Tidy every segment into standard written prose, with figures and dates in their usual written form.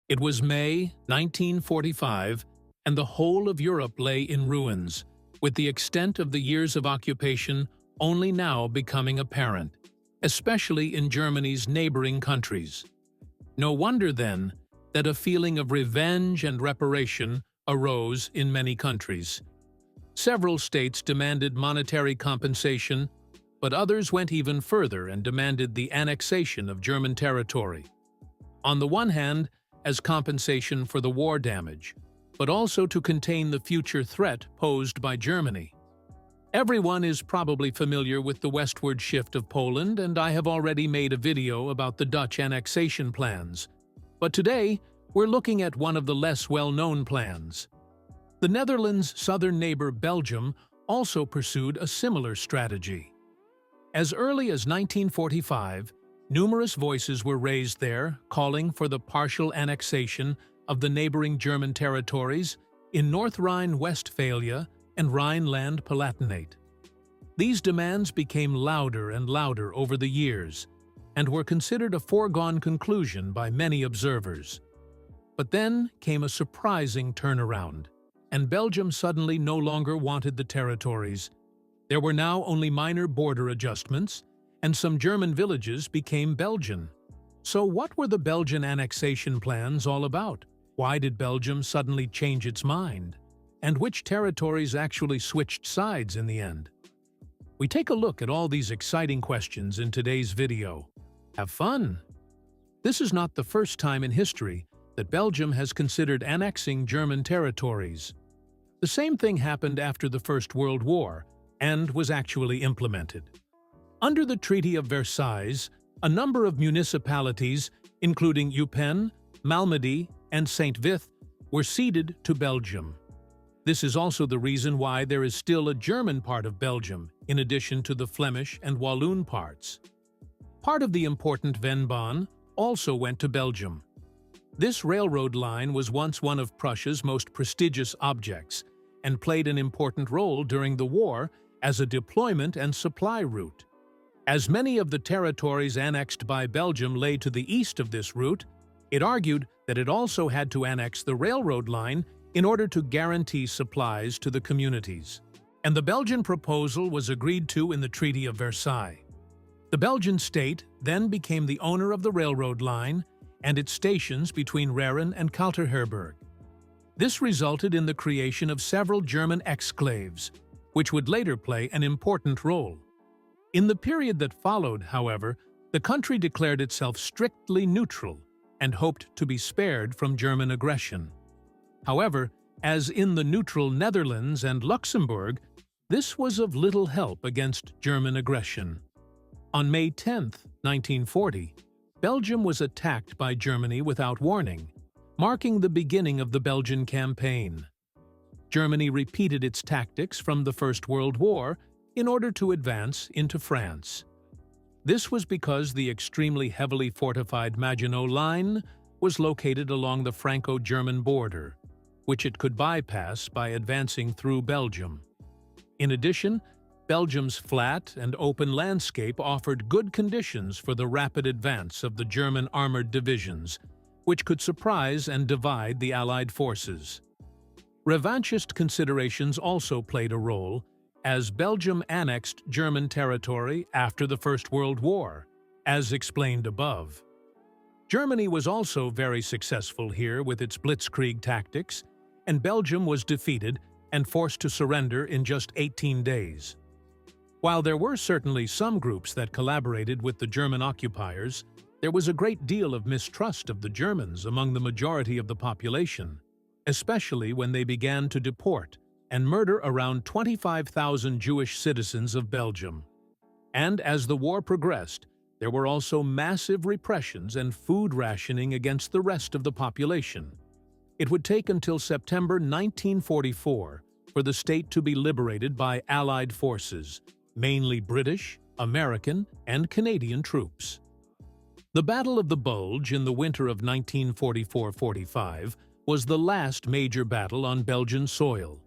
It was May 1945, and the whole of Europe lay in ruins, with the extent of the years of occupation only now becoming apparent, especially in Germany's neighboring countries. No wonder, then, that a feeling of revenge and reparation arose in many countries. Several states demanded monetary compensation, but others went even further and demanded the annexation of German territory. On the one hand, as compensation for the war damage, but also to contain the future threat posed by Germany. Everyone is probably familiar with the westward shift of Poland, and I have already made a video about the Dutch annexation plans. But today, we're looking at one of the less well-known plans. The Netherlands' southern neighbor Belgium also pursued a similar strategy. As early as 1945, numerous voices were raised there calling for the partial annexation of the neighboring German territories in North Rhine-Westphalia and Rhineland-Palatinate. These demands became louder and louder over the years and were considered a foregone conclusion by many observers. But then came a surprising turnaround, and Belgium suddenly no longer wanted the territories. There were now only minor border adjustments, and some German villages became Belgian. So what were the Belgian annexation plans all about? Why did Belgium suddenly change its mind? And which territories actually switched sides in the end? We take a look at all these exciting questions in today's video. Have fun! This is not the first time in history that Belgium has considered annexing German territories. The same thing happened after the First World War and was actually implemented. Under the Treaty of Versailles, a number of municipalities, including Eupen, Malmedy, and Saint-Vith, were ceded to Belgium. This is also the reason why there is still a German part of Belgium, in addition to the Flemish and Walloon parts. Part of the important Vennbahn also went to Belgium. This railroad line was once one of Prussia's most prestigious objects and played an important role during the war as a deployment and supply route. As many of the territories annexed by Belgium lay to the east of this route, it argued that it also had to annex the railroad line in order to guarantee supplies to the communities. And the Belgian proposal was agreed to in the Treaty of Versailles. The Belgian state then became the owner of the railroad line and its stations between Reren and Kalterherberg. This resulted in the creation of several German exclaves, which would later play an important role. In the period that followed, however, the country declared itself strictly neutral and hoped to be spared from German aggression. However, as in the neutral Netherlands and Luxembourg, this was of little help against German aggression. On May 10, 1940, Belgium was attacked by Germany without warning, marking the beginning of the Belgian campaign. Germany repeated its tactics from the First World War in order to advance into France. This was because the extremely heavily fortified Maginot Line was located along the Franco-German border, which it could bypass by advancing through Belgium. In addition, Belgium's flat and open landscape offered good conditions for the rapid advance of the German armored divisions, which could surprise and divide the Allied forces. Revanchist considerations also played a role, as Belgium annexed German territory after the First World War, as explained above. Germany was also very successful here with its blitzkrieg tactics, and Belgium was defeated and forced to surrender in just 18 days. While there were certainly some groups that collaborated with the German occupiers, there was a great deal of mistrust of the Germans among the majority of the population, especially when they began to deport and murder around 25,000 Jewish citizens of Belgium. And as the war progressed, there were also massive repressions and food rationing against the rest of the population. It would take until September 1944 for the state to be liberated by Allied forces, mainly British, American, and Canadian troops. The Battle of the Bulge in the winter of 1944-45 was the last major battle on Belgian soil,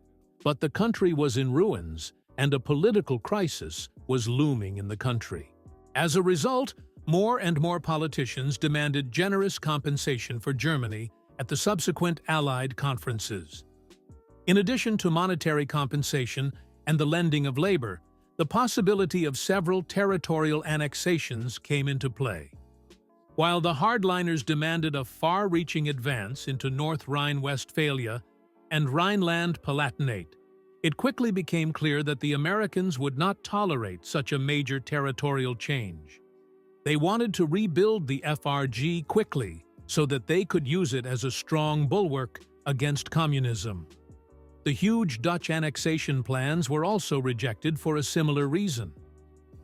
but the country was in ruins and a political crisis was looming in the country. As a result, more and more politicians demanded generous compensation for Germany at the subsequent Allied conferences. In addition to monetary compensation and the lending of labor, the possibility of several territorial annexations came into play. While the hardliners demanded a far-reaching advance into North Rhine-Westphalia and Rhineland-Palatinate, it quickly became clear that the Americans would not tolerate such a major territorial change. They wanted to rebuild the FRG quickly so that they could use it as a strong bulwark against communism. The huge Dutch annexation plans were also rejected for a similar reason.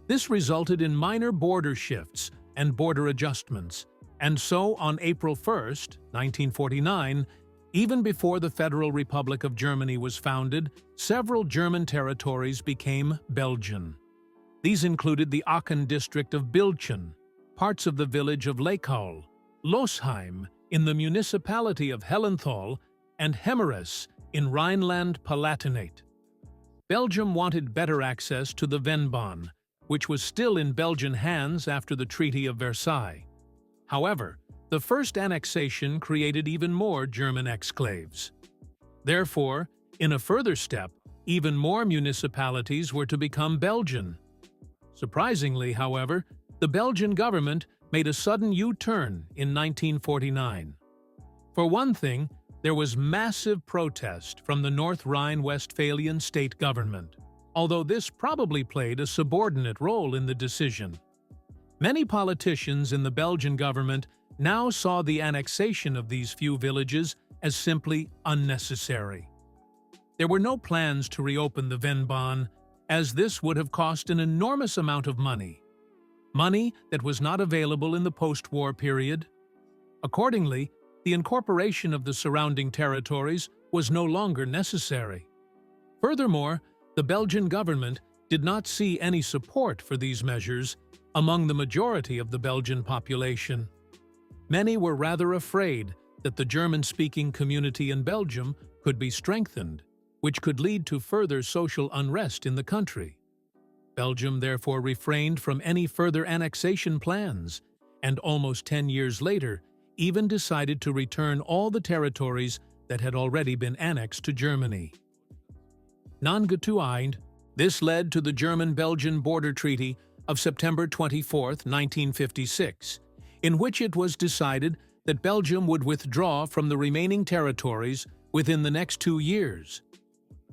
This resulted in minor border shifts and border adjustments, and so on April 1, 1949, even before the Federal Republic of Germany was founded, several German territories became Belgian. These included the Aachen district of Bilchen, parts of the village of Lekau, Losheim in the municipality of Hellenthal, and Hemmeres in Rhineland-Palatinate. Belgium wanted better access to the Vennbahn, which was still in Belgian hands after the Treaty of Versailles. However, the first annexation created even more German exclaves. Therefore, in a further step, even more municipalities were to become Belgian. Surprisingly, however, the Belgian government made a sudden U-turn in 1949. For one thing, there was massive protest from the North Rhine-Westphalian state government, although this probably played a subordinate role in the decision. Many politicians in the Belgian government now saw the annexation of these few villages as simply unnecessary. There were no plans to reopen the Vennbahn, as this would have cost an enormous amount of money that was not available in the post-war period. Accordingly, the incorporation of the surrounding territories was no longer necessary. Furthermore, the Belgian government did not see any support for these measures among the majority of the Belgian population. Many were rather afraid that the German-speaking community in Belgium could be strengthened, which could lead to further social unrest in the country. Belgium therefore refrained from any further annexation plans, and almost 10 years later even decided to return all the territories that had already been annexed to Germany. Non-Getueid, this led to the German-Belgian Border Treaty of September 24, 1956, in which it was decided that Belgium would withdraw from the remaining territories within the next 2 years.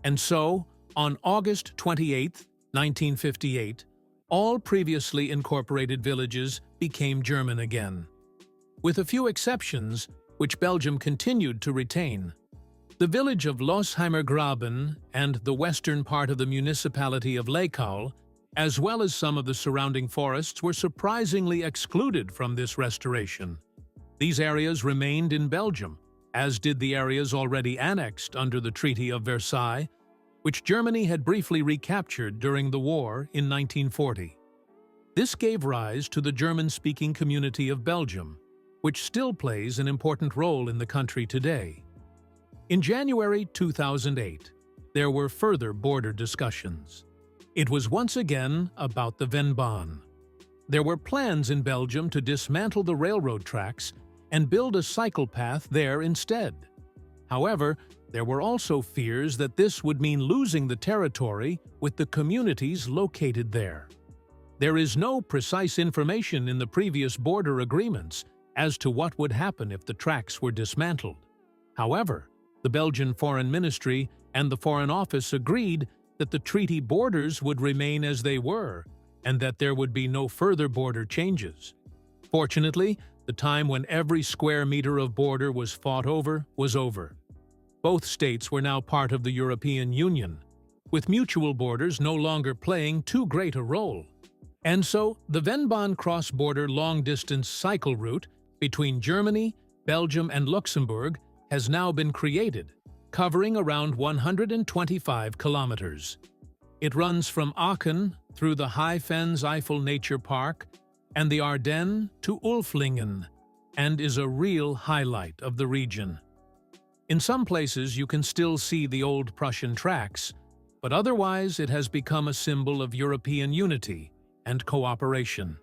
And so, on August 28, 1958, all previously incorporated villages became German again, with a few exceptions which Belgium continued to retain. The village of Losheimer Graben and the western part of the municipality of Lekau, as well as some of the surrounding forests, were surprisingly excluded from this restoration. These areas remained in Belgium, as did the areas already annexed under the Treaty of Versailles, which Germany had briefly recaptured during the war in 1940. This gave rise to the German-speaking community of Belgium, which still plays an important role in the country today. In January 2008, there were further border discussions. It was once again about the Vennbahn. There were plans in Belgium to dismantle the railroad tracks and build a cycle path there instead. However, there were also fears that this would mean losing the territory with the communities located there. There is no precise information in the previous border agreements as to what would happen if the tracks were dismantled. However, the Belgian Foreign Ministry and the Foreign Office agreed that the treaty borders would remain as they were and that there would be no further border changes. Fortunately, the time when every square meter of border was fought over was over. Both states were now part of the European Union, with mutual borders no longer playing too great a role. And so, the Vennbahn cross-border long-distance cycle route between Germany, Belgium, and Luxembourg has now been created, covering around 125 kilometers. It runs from Aachen through the High Fens Eifel Nature Park and the Ardennes to Ulflingen, and is a real highlight of the region. In some places you can still see the old Prussian tracks, but otherwise it has become a symbol of European unity and cooperation.